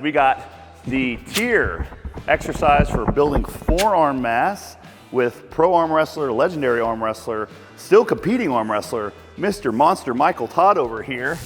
We got the tier exercise for building forearm mass with pro arm wrestler, legendary arm wrestler, still competing arm wrestler, Mr. Monster Micheal Todd over here.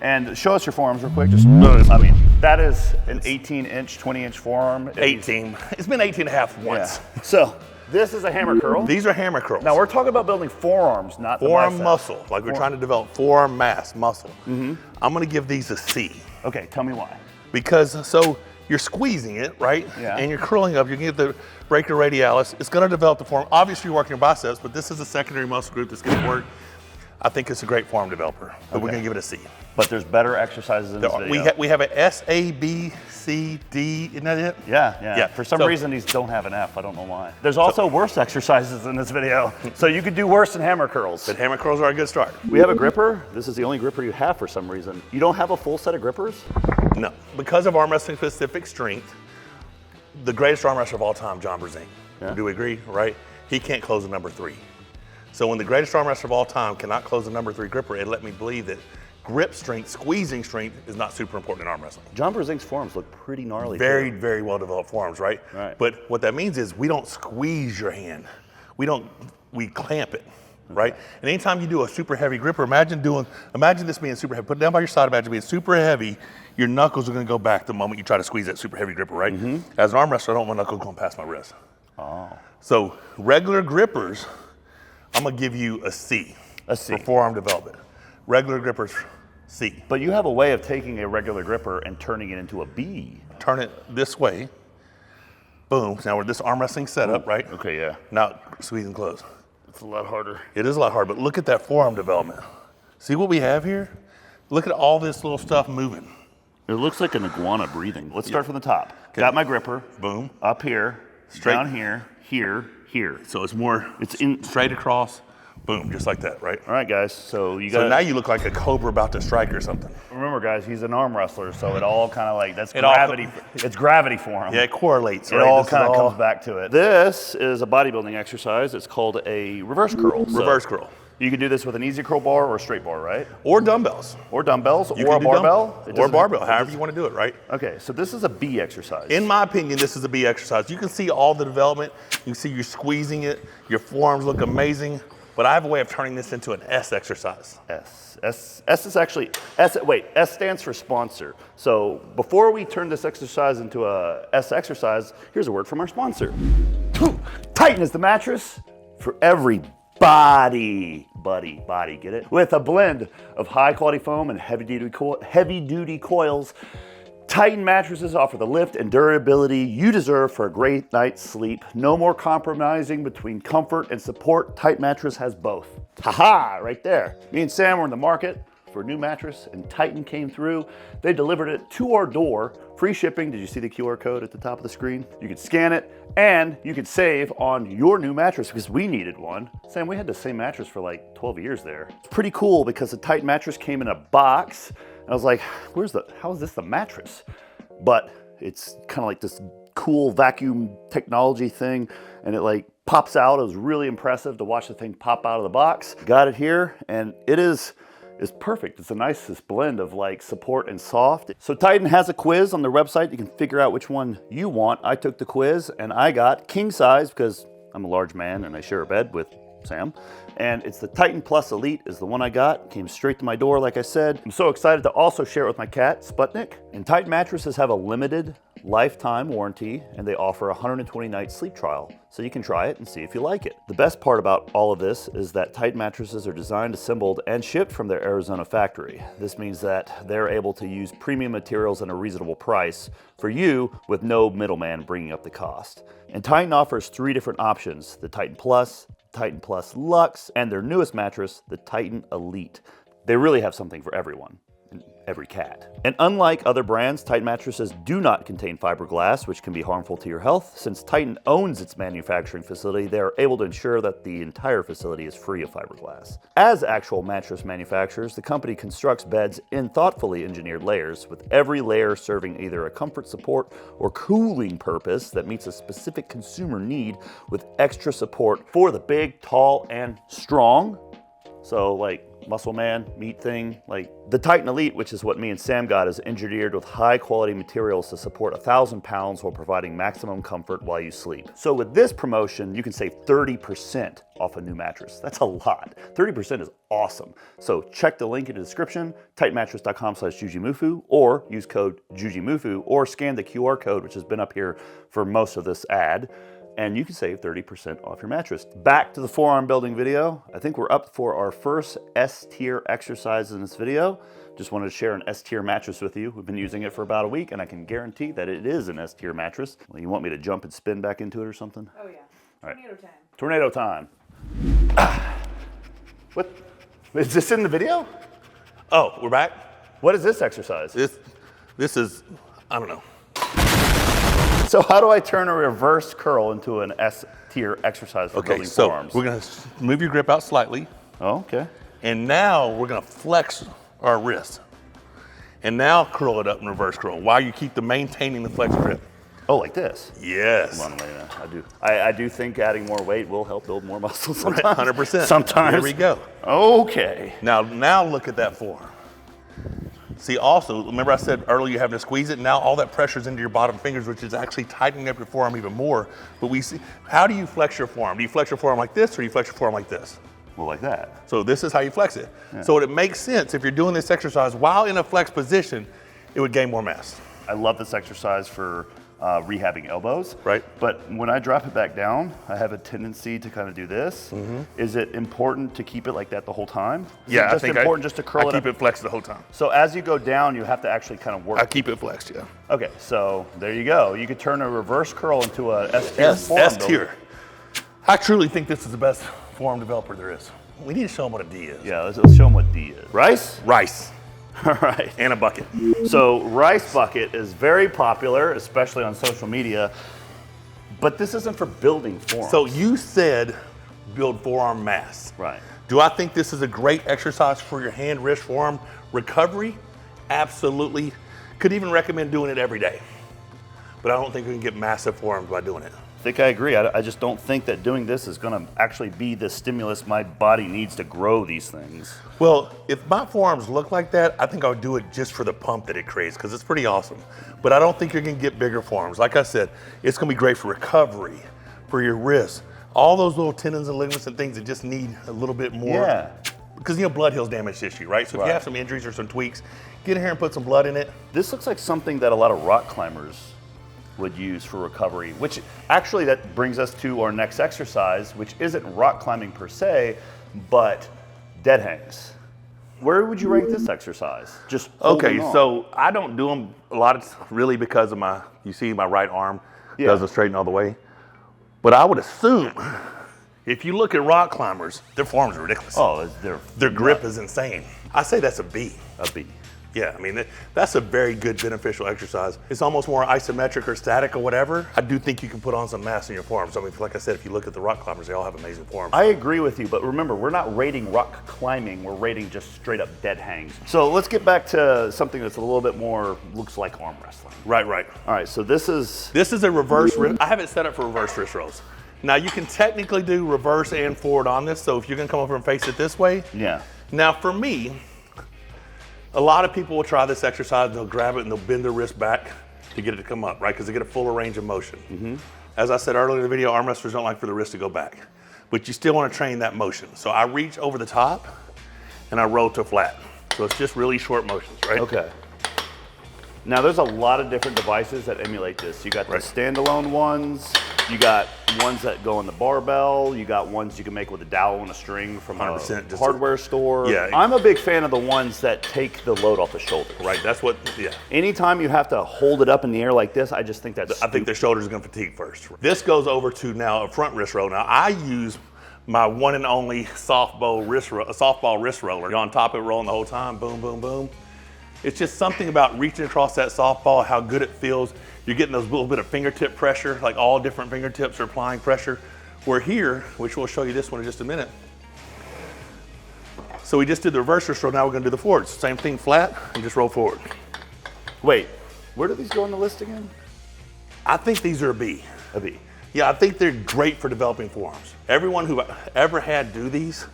And show us your forearms real quick. Just, I mean, that is an 18-inch, 20-inch forearm. 18. It's been 18 and a half once. Yeah. So this is a hammer curl. These are hammer curls. Now we're talking about building forearms, not forearm the muscle. Like we're trying to develop forearm mass muscle. I'm going to give these a C. Okay, tell me why. Because so you're squeezing it, right? Yeah. And you're curling up. You can get the brachioradialis. It's going to develop the forearm. Obviously, you're working your biceps, but this is a secondary muscle group that's going to work. I think it's a great forearm developer, but we're going to give it a C. But there's better exercises in this video. We have an S, A, B, C, D. Isn't that it? Yeah. For some reason, these don't have an F. I don't know why. There's also worse exercises in this video. So you could do worse than hammer curls. But hammer curls are a good start. We have a gripper. This is the only gripper you have for some reason. You don't have a full set of grippers? No. Because of arm wrestling specific strength, the greatest arm wrestler of all time, John Brzezinski. Yeah. Do we agree, right? He can't close the number 3. So when the greatest arm wrestler of all time cannot close the number 3 gripper, it let me believe that grip strength, squeezing strength is not super important in arm wrestling. John Brzezinski's forearms look pretty gnarly. Very well developed forearms, right? Right. But what that means is we don't squeeze your hand. We clamp it, right? And anytime you do a super heavy gripper, imagine this being super heavy. Put it down by your side, imagine being super heavy. Your knuckles are gonna go back the moment you try to squeeze that super heavy gripper, right? As an arm wrestler, I don't want my knuckles going past my wrist. Oh. So regular grippers, I'm gonna give you a C. A C. For forearm development. Regular grippers, C. But you have a way of taking a regular gripper and turning it into a B. Turn it this way. Boom. Now we're this arm wrestling setup, right? Okay, yeah. Now squeeze and close. It's a lot harder. It is a lot harder, but look at that forearm development. See what we have here? Look at all this little stuff moving. It looks like an iguana breathing. Let's start from the top. Okay. Got my gripper. Boom. Up here. Straight. Down here. Here. Here. So it's in straight across. Boom, just like that, right? All right, guys. So now you look like a cobra about to strike or something. Remember, guys, he's an arm wrestler, so it all kind of like gravity. It's gravity for him. Yeah, it correlates. It all kind of comes back to it. This is a bodybuilding exercise. It's called a reverse curl. Reverse curl. You can do this with an easy curl bar or a straight bar, right? Or dumbbells. Or dumbbells, or a barbell. Or barbell, however you want to do it, right? Okay, so this is a B exercise. In my opinion, this is a B exercise. You can see all the development. You can see you're squeezing it. Your forearms look amazing. But I have a way of turning this into an S exercise. S is actually, S stands for sponsor. So before we turn this exercise into a S exercise, here's a word from our sponsor. Titan is the mattress for every body, get it? With a blend of high quality foam and heavy duty coils, Titan mattresses offer the lift and durability you deserve for a great night's sleep. No more compromising between comfort and support. Titan mattress has both. Haha, right there. Me and Sam were in the market for a new mattress and Titan came through. They delivered it to our door. Free shipping. Did you see the QR code at the top of the screen? You could scan it and you could save on your new mattress because we needed one. Sam, we had the same mattress for like 12 years there. It's pretty cool because the Titan mattress came in a box. And I was like, how is this the mattress? But it's kind of like this cool vacuum technology thing and it like pops out. It was really impressive to watch the thing pop out of the box. Got it here and it's perfect. It's a nice blend of like support and soft. So Titan has a quiz on their website. You can figure out which one you want. I took the quiz and I got king size because I'm a large man and I share a bed with Sam. And it's the Titan Plus Elite is the one I got. Came straight to my door, like I said. I'm so excited to also share it with my cat, Sputnik. And Titan mattresses have a limited lifetime warranty and they offer a 120-night sleep trial. So you can try it and see if you like it. The best part about all of this is that Titan mattresses are designed, assembled, and shipped from their Arizona factory. This means that they're able to use premium materials at a reasonable price for you with no middleman bringing up the cost. And Titan offers 3 different options, the Titan Plus, Titan Plus Luxe, and their newest mattress, the Titan Elite. They really have something for everyone, and every cat. And unlike other brands, Titan mattresses do not contain fiberglass, which can be harmful to your health. Since Titan owns its manufacturing facility, they are able to ensure that the entire facility is free of fiberglass. As actual mattress manufacturers, the company constructs beds in thoughtfully engineered layers, with every layer serving either a comfort support or cooling purpose that meets a specific consumer need with extra support for the big, tall, and strong. So like muscle man, meat thing. Like the Titan Elite, which is what me and Sam got, is engineered with high quality materials to support 1,000 pounds while providing maximum comfort while you sleep. So with this promotion, you can save 30% off a new mattress. That's a lot. 30% is awesome. So check the link in the description, titanmattress.com/Jujimufu, or use code Jujimufu, or scan the QR code, which has been up here for most of this ad, and you can save 30% off your mattress. Back to the forearm building video. I think we're up for our first S-tier exercise in this video. Just wanted to share an S-tier mattress with you. We've been using it for about a week, and I can guarantee that it is an S-tier mattress. Well, you want me to jump and spin back into it or something? Oh yeah. Tornado time. Tornado time. What? Is this in the video? Oh, we're back? What is this exercise? This is, I don't know. So how do I turn a reverse curl into an S-tier exercise for Okay, building so forearms? we're gonna move your grip out slightly, Oh, okay. and now we're gonna flex our wrist. And now curl it up in reverse curl while you keep maintaining the flex grip. Oh, like this? Yes. Hold on, wait a minute. I do think adding more weight will help build more muscle sometimes. Right, 100%. Sometimes. There we go. Okay. Now look at that forearm. See, also, remember I said earlier you have to squeeze it? Now all that pressure's into your bottom fingers, which is actually tightening up your forearm even more. But we see, how do you flex your forearm? Do you flex your forearm like this, or do you flex your forearm like this? Well, like that. So this is how you flex it. Yeah. So it makes sense if you're doing this exercise while in a flex position, it would gain more mass. I love this exercise for rehabbing elbows. Right. But when I drop it back down, I have a tendency to kind of do this. Mm-hmm. Is it important to keep it like that the whole time? Is Yeah, it just important just to curl it keep up? it flexed the whole time. So as you go down, you have to actually kind of work. I keep it flexed, yeah. Okay, so there you go. You could turn a reverse curl into a S-tier. S tier. I truly think this is the best forearm developer there is. We need to show them what a D is. Yeah, let's show them what D is. Rice? Rice. All right. And a bucket. So rice bucket is very popular, especially on social media, but this isn't for building forearms. So you said build forearm mass. Right. Do I think this is a great exercise for your hand, wrist, forearm recovery? Absolutely. Could even recommend doing it every day. But I don't think we can get massive forearms by doing it. I think I agree. I just don't think that doing this is going to actually be the stimulus my body needs to grow these things. Well, if my forearms look like that, I think I would do it just for the pump that it creates, because it's pretty awesome. But I don't think you're going to get bigger forearms. Like I said, it's going to be great for recovery, for your wrists, all those little tendons and ligaments and things that just need a little bit more. Yeah. Because, blood heals damaged tissue, right? So if you have some injuries or some tweaks, get in here and put some blood in it. This looks like something that a lot of rock climbers would use for recovery, which actually that brings us to our next exercise, which isn't rock climbing per se, but dead hangs. Where would you rank this exercise? Just Okay, holding on. so I don't do them a lot of really because of my right arm doesn't straighten all the way. But I would assume if you look at rock climbers, their forearms are ridiculous. Oh, Their grip is insane. I say that's a B. a B. Yeah, that's a very good beneficial exercise. It's almost more isometric or static or whatever. I do think you can put on some mass in your forearms. Like I said, if you look at the rock climbers, they all have amazing forearms. I agree with you, but remember, we're not rating rock climbing, we're rating just straight up dead hangs. So let's get back to something that's a little bit more, looks like arm wrestling. Right. All right, so this is a reverse wrist. I have it set up for reverse wrist rolls. Now you can technically do reverse and forward on this, so if you're gonna come over and face it this way. Yeah. Now for me, a lot of people will try this exercise and they'll grab it and they'll bend their wrist back to get it to come up, right? Because they get a fuller range of motion. Mm-hmm. As I said earlier in the video, arm wrestlers don't like for the wrist to go back, but you still want to train that motion. So I reach over the top and I roll to flat. So it's just really short motions, right? Okay. Now there's a lot of different devices that emulate this. You got the Right. standalone ones, you got ones that go on the barbell, you got ones you can make with a dowel and a string from a 100%, just hardware store. Yeah. I'm a big fan of the ones that take the load off the shoulder. Right, that's what, Anytime you have to hold it up in the air like this, I just think that's I think their shoulders are gonna fatigue first. This goes over to now a front wrist roll. Now I use my one and only softball wrist roller. You're on top of it rolling the whole time, boom, boom, boom. It's just something about reaching across that softball, how good it feels. You're getting those little bit of fingertip pressure, like all different fingertips are applying pressure. We're here, which we'll show you this one in just a minute. So we just did the reverse wrist roll, now we're gonna do the forwards. Same thing, flat, and just roll forward. Wait, where do these go on the list again? I think these are a B. A B. Yeah, I think they're great for developing forearms. Everyone who ever had do these,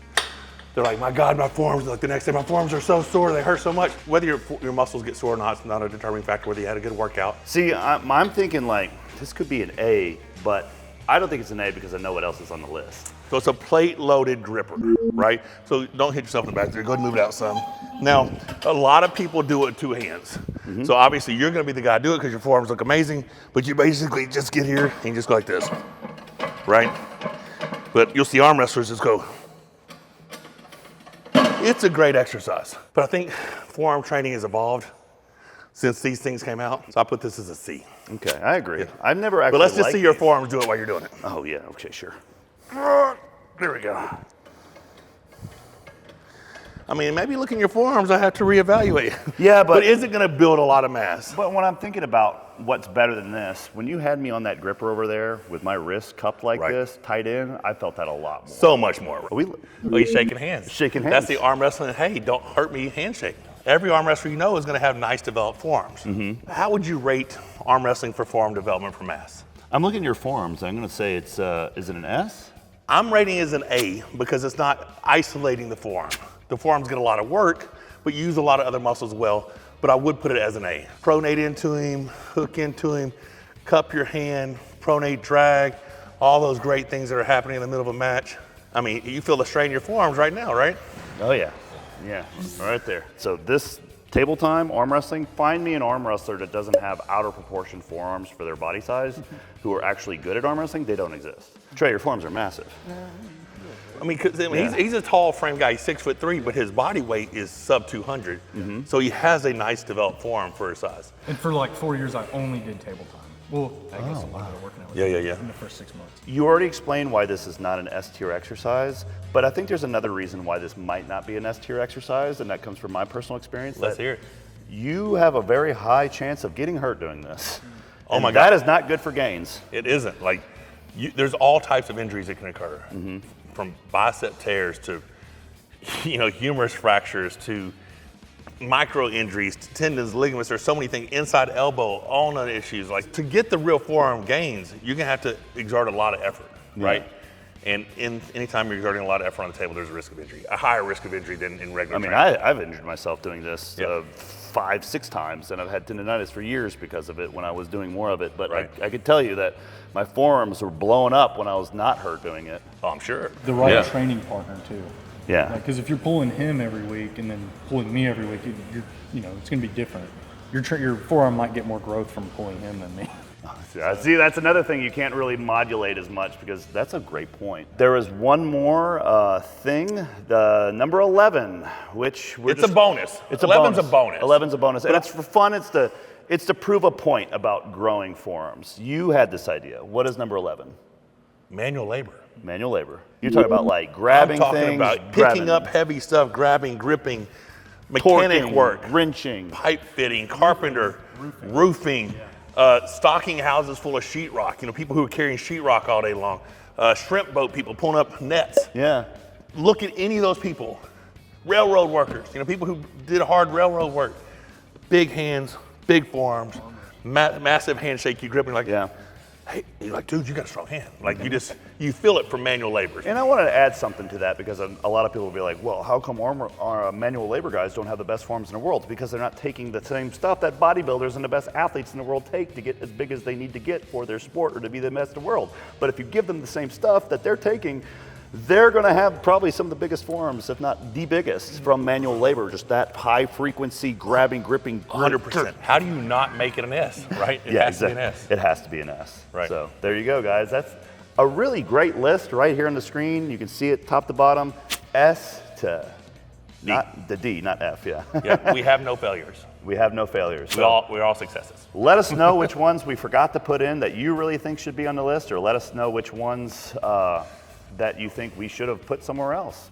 They're like, my God, my forearms, like the next day, my forearms are so sore, they hurt so much. Whether your muscles get sore or not, it's not a determining factor whether you had a good workout. See, I'm thinking like, this could be an A, but I don't think it's an A because I know what else is on the list. So it's a plate-loaded gripper, right? So don't hit yourself in the back there. Go ahead and move it out some. Now, a lot of people do it with 2 hands. So obviously you're gonna be the guy to do it because your forearms look amazing, but you basically just get here and you just go like this, right? But you'll see arm wrestlers just go. It's a great exercise. But I think forearm training has evolved since these things came out. So I put this as a C. Okay, I agree. I've never actually But let's just liked see your these. forearms do it while you're doing it. Oh yeah, okay, sure. There we go. I mean, maybe look in your forearms, I have to reevaluate. Yeah, but is it gonna build a lot of mass? But when I'm thinking about what's better than this, when you had me on that gripper over there with my wrist cupped like this, tight in, I felt that a lot more. So much more. We Oh, he's shaking hands. Shaking hands. That's the arm wrestling, hey, don't hurt me handshake. Every arm wrestler you know is gonna have nice developed forearms. How would you rate arm wrestling for forearm development for mass? I'm looking at your forearms. I'm gonna say it's, is it an S? I'm rating it as an A because it's not isolating the forearm. The forearms get a lot of work, but you use a lot of other muscles as well, but I would put it as an A. Pronate into him, hook into him, cup your hand, pronate drag, all those great things that are happening in the middle of a match. I mean, you feel the strain in your forearms right now, right? Oh yeah, yeah, right there. So this table time, arm wrestling, find me an arm wrestler that doesn't have outer proportion forearms for their body size, who are actually good at arm wrestling, they don't exist. Trey, your forearms are massive. I mean, he's a tall frame guy, he's 6'3", but his body weight is sub 200. So he has a nice developed forearm for his size. And for like 4 years, I only did table time. Well, I guess a little bit of working out with Yeah. in the first 6 months. You already explained why this is not an S tier exercise, but I think there's another reason why this might not be an S tier exercise, and that comes from my personal experience. Let's hear it. You have a very high chance of getting hurt doing this. Oh my And God. that is not good for gains. It isn't. Like, there's all types of injuries that can occur, from bicep tears to, humerus fractures to micro injuries, to tendons, ligaments. There's so many things. Inside elbow, ulnar issues. Like, to get the real forearm gains, you're gonna have to exert a lot of effort, right? And anytime you're exerting a lot of effort on the table, there's a risk of injury, a higher risk of injury than in regular training. I've injured myself doing this 5-6 times, and I've had tendonitis for years because of it when I was doing more of it. But I could tell you that my forearms were blowing up when I was not hurt doing it. Oh, I'm sure. The right training partner too. Yeah. Because if you're pulling him every week and then pulling me every week, it's going to be different. Your forearm might get more growth from pulling him than me. See, that's another thing you can't really modulate as much because that's a great point. There is one more thing, the number 11, which It's a bonus. It's a 11's bonus. a bonus. 11's a bonus, and it's for fun. It's to prove a point about growing forearms. You had this idea. What is number 11? Manual labor. Manual labor. You're talking about like grabbing I'm talking things, about grabbing, picking up heavy stuff, grabbing, gripping, mechanic torquing, work, wrenching. pipe fitting, carpenter, roofing, stocking houses full of sheetrock. People who are carrying sheetrock all day long, shrimp boat people pulling up nets. Yeah. Look at any of those people. Railroad workers, people who did hard railroad work. Big hands, big forearms, massive handshake. You gripping like, hey, you're like, dude, you got a strong hand. Like you feel it from manual labor. And I wanted to add something to that because a lot of people will be like, well, how come manual labor guys don't have the best forms in the world? Because they're not taking the same stuff that bodybuilders and the best athletes in the world take to get as big as they need to get for their sport or to be the best in the world. But if you give them the same stuff that they're taking, they're going to have probably some of the biggest forms, if not the biggest, from manual labor. Just that high frequency grabbing, gripping. 100%. How do you not make it an S, right? It has to be an S. It has to be an S. Right. So there you go, guys. That's a really great list right here on the screen. You can see it top to bottom. S to D. Not the D, not F, yeah. Yeah, we have no failures. We have no failures. We're all successes. Let us know which ones we forgot to put in that you really think should be on the list, or let us know which ones that you think we should have put somewhere else.